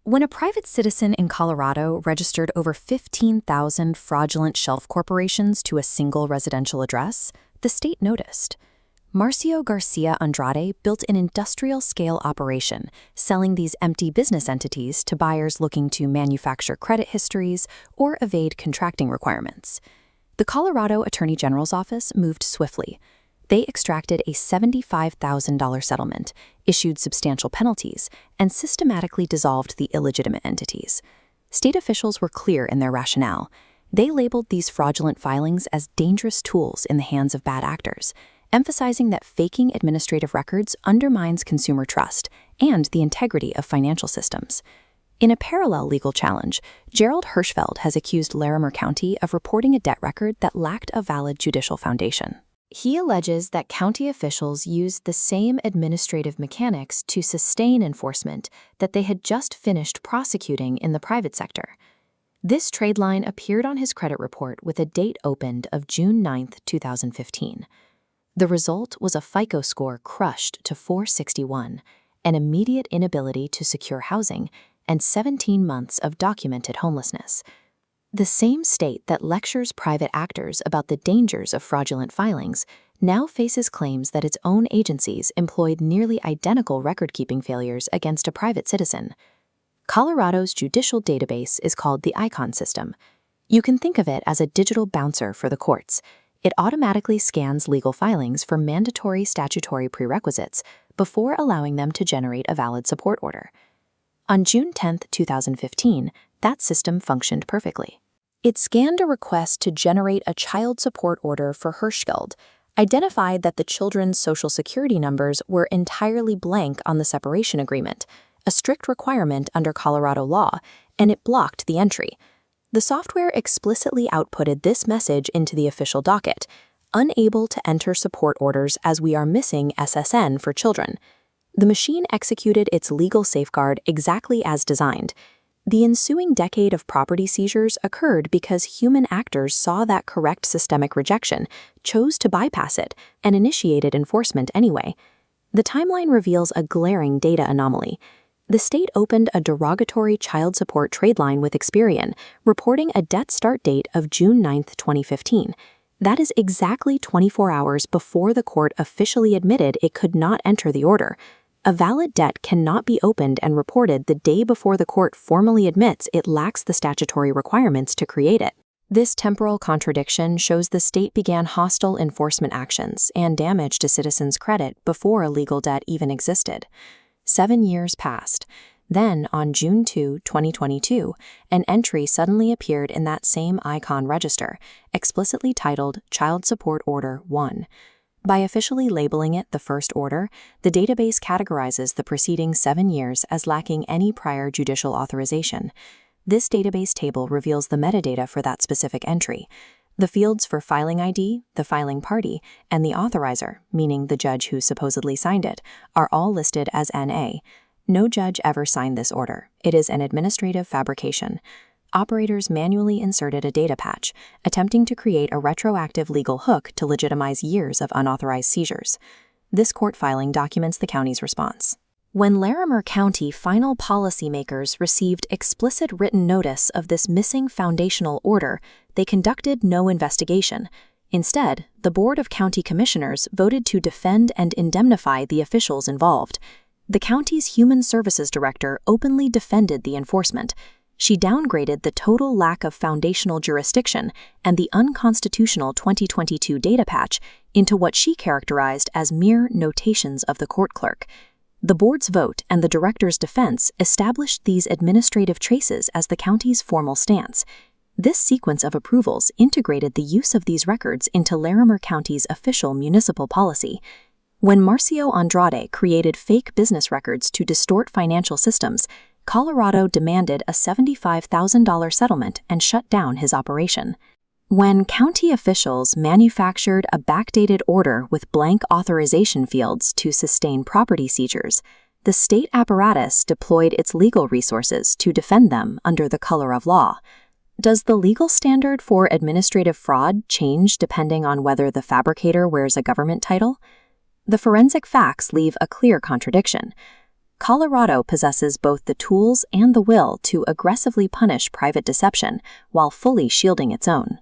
When a private citizen in Colorado registered over 15,000 fraudulent shelf corporations to a single residential address, the state noticed. Marcio Garcia Andrade built an industrial-scale operation, selling these empty business entities to buyers looking to manufacture credit histories or evade contracting requirements. The Colorado Attorney General's office moved swiftly. They extracted a $75,000 settlement, issued substantial penalties, and systematically dissolved the illegitimate entities. State officials were clear in their rationale. They labeled these fraudulent filings as dangerous tools in the hands of bad actors, emphasizing that faking administrative records undermines consumer trust and the integrity of financial systems. In a parallel legal challenge, Gerald Hirschfeld has accused Larimer County of reporting a debt record that lacked a valid judicial foundation. He alleges that county officials used the same administrative mechanics to sustain enforcement that they had just finished prosecuting in the private sector. This trade line appeared on his credit report with a date opened of June 9, 2015. The result was a FICO score crushed to 461, an immediate inability to secure housing, and 17 months of documented homelessness. The same state that lectures private actors about the dangers of fraudulent filings now faces claims that its own agencies employed nearly identical record-keeping failures against a private citizen. Colorado's judicial database is called the ICON system. You can think of it as a digital bouncer for the courts. It automatically scans legal filings for mandatory statutory prerequisites before allowing them to generate a valid support order. On June 10, 2015, that system functioned perfectly. It scanned a request to generate a child support order for Hirschfeld, identified that the children's social security numbers were entirely blank on the separation agreement, a strict requirement under Colorado law, and it blocked the entry. The software explicitly outputted this message into the official docket: unable to enter support orders as we are missing SSN for children. The machine executed its legal safeguard exactly as designed. The ensuing decade of property seizures occurred because human actors saw that correct systemic rejection, chose to bypass it, and initiated enforcement anyway. The timeline reveals a glaring data anomaly. The state opened a derogatory child support trade line with Experian, reporting a debt start date of June 9, 2015. That is exactly 24 hours before the court officially admitted it could not enter the order. A valid debt cannot be opened and reported the day before the court formally admits it lacks the statutory requirements to create it. This temporal contradiction shows the state began hostile enforcement actions and damage to citizens' credit before a legal debt even existed. 7 years passed. Then, on June 2, 2022, an entry suddenly appeared in that same ICON register, explicitly titled Child Support Order 1. By officially labeling it the first order, the database categorizes the preceding 7 years as lacking any prior judicial authorization. This database table reveals the metadata for that specific entry. The fields for filing ID, the filing party, and the authorizer, meaning the judge who supposedly signed it, are all listed as NA. No judge ever signed this order. It is an administrative fabrication. Operators manually inserted a data patch, attempting to create a retroactive legal hook to legitimize years of unauthorized seizures. This court filing documents the county's response. When Larimer County final policymakers received explicit written notice of this missing foundational order, they conducted no investigation. Instead, the Board of County Commissioners voted to defend and indemnify the officials involved. The county's Human Services Director openly defended the enforcement. She downgraded the total lack of foundational jurisdiction and the unconstitutional 2022 data patch into what she characterized as mere notations of the court clerk. The board's vote and the director's defense established these administrative traces as the county's formal stance. This sequence of approvals integrated the use of these records into Larimer County's official municipal policy. When Marcio Andrade created fake business records to distort financial systems, Colorado demanded a $75,000 settlement and shut down his operation. When county officials manufactured a backdated order with blank authorization fields to sustain property seizures, the state apparatus deployed its legal resources to defend them under the color of law. Does the legal standard for administrative fraud change depending on whether the fabricator wears a government title? The forensic facts leave a clear contradiction. Colorado possesses both the tools and the will to aggressively punish private deception while fully shielding its own.